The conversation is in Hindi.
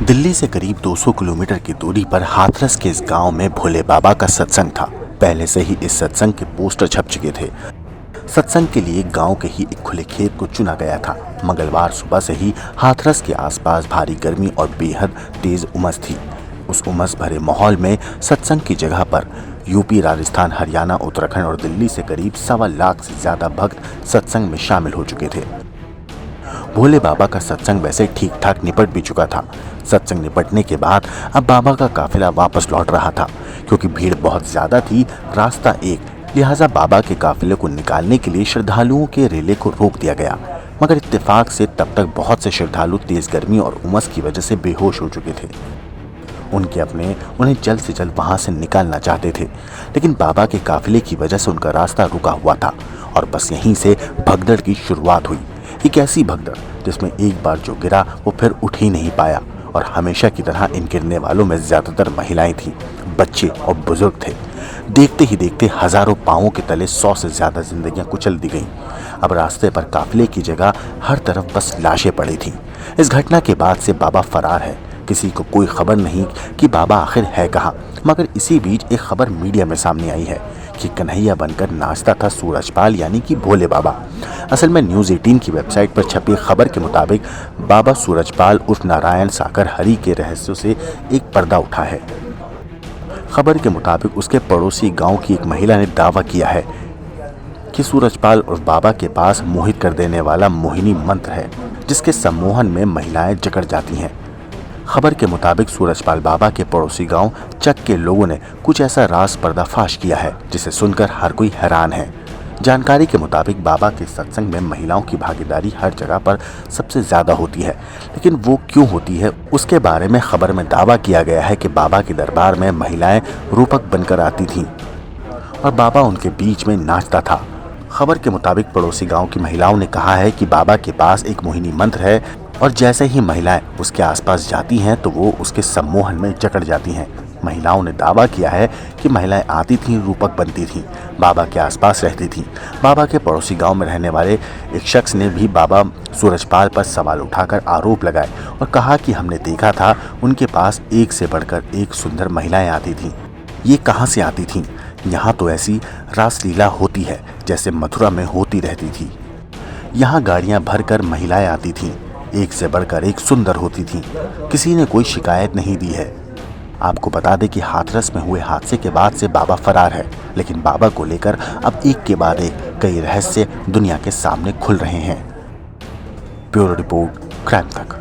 दिल्ली से करीब 200 किलोमीटर की दूरी पर हाथरस के इस गांव में भोले बाबा का सत्संग था। पहले से ही इस सत्संग के पोस्टर छप चुके थे। सत्संग के लिए गांव के ही एक खुले खेत को चुना गया था। मंगलवार सुबह से ही हाथरस के आसपास भारी गर्मी और बेहद तेज उमस थी। उस उमस भरे माहौल में सत्संग की जगह पर यूपी, राजस्थान, हरियाणा, उत्तराखंड और दिल्ली से करीब 1.25 से ज्यादा भक्त सत्संग में शामिल हो चुके थे। भोले बाबा का सत्संग वैसे ठीक ठाक निपट भी चुका था। सत्संग निपटने के बाद अब बाबा का काफिला वापस लौट रहा था। क्योंकि भीड़ बहुत ज्यादा थी, रास्ता एक, लिहाजा बाबा के काफिले को निकालने के लिए श्रद्धालुओं के रेले को रोक दिया गया। मगर इत्तेफाक से तब तक बहुत से श्रद्धालु तेज गर्मी और उमस की वजह से बेहोश हो चुके थे। उनके अपने उन्हें जल्द से जल्द वहां से निकालना चाहते थे, लेकिन बाबा के काफिले की वजह से उनका रास्ता रुका हुआ था। और बस यहीं से भगदड़ की शुरुआत हुई। एक ऐसी भगदड़ जिसमें एक बार जो गिरा वो फिर उठ ही नहीं पाया। और हमेशा की तरह इन गिरने वालों में ज्यादातर महिलाएं थीं, बच्चे और बुजुर्ग थे। देखते ही देखते हजारों पांवों के तले 100 से ज्यादा जिंदगियां कुचल दी गईं। अब रास्ते पर काफिले की जगह हर तरफ बस लाशें पड़ी थीं। इस घटना के बाद से बाबा फरार है। किसी को कोई खबर नहीं कि बाबा आखिर है कहाँ। मगर इसी बीच एक खबर मीडिया में सामने आई है कि कन्हैया बनकर नाचता था सूरजपाल यानी कि भोले बाबा। असल में न्यूज़ 18 की वेबसाइट पर छपी खबर के मुताबिक बाबा सूरजपाल उर्फ नारायण सागर हरि के रहस्यों से एक पर्दा उठा है। खबर के मुताबिक उसके पड़ोसी गांव की एक महिला ने दावा किया है कि सूरजपाल उर्फ बाबा के पास मोहित कर देने वाला मोहिनी मंत्र है, जिसके सम्मोहन में महिलाएं जकड़ जाती हैं। खबर के मुताबिक सूरजपाल बाबा के पड़ोसी गांव चक के लोगों ने कुछ ऐसा राज पर्दाफाश किया है जिसे सुनकर हर कोई हैरान है। जानकारी के मुताबिक बाबा के सत्संग में महिलाओं की भागीदारी हर जगह पर सबसे ज्यादा होती है, लेकिन वो क्यों होती है उसके बारे में खबर में दावा किया गया है कि बाबा के दरबार में महिलाएं रूपक बनकर आती थीं और बाबा उनके बीच में नाचता था। खबर के मुताबिक पड़ोसी गांव की महिलाओं ने कहा है कि बाबा के पास एक मोहिनी मंत्र है और जैसे ही महिलाएं उसके आसपास जाती हैं तो वो उसके सम्मोहन में जकड़ जाती हैं। महिलाओं ने दावा किया है कि महिलाएं आती थीं, रूपक बनती थीं, बाबा के आसपास रहती थीं। बाबा के पड़ोसी गांव में रहने वाले एक शख्स ने भी बाबा सूरजपाल पर सवाल उठाकर आरोप लगाए और कहा कि हमने देखा था उनके पास एक से बढ़कर एक सुंदर महिलाएं आती थीं। ये कहाँ से आती थीं? यहाँ तो ऐसी रासलीला होती है जैसे मथुरा में होती रहती थी। यहाँ गाड़ियाँ भरकर महिलाएं आती थीं, एक से बढ़कर एक सुंदर होती थीं। किसी ने कोई शिकायत नहीं दी है। आपको बता दें कि हाथरस में हुए हादसे के बाद से बाबा फरार है, लेकिन बाबा को लेकर अब एक के बाद एक कई रहस्य दुनिया के सामने खुल रहे हैं। ब्यूरो रिपोर्ट, क्राइम तक।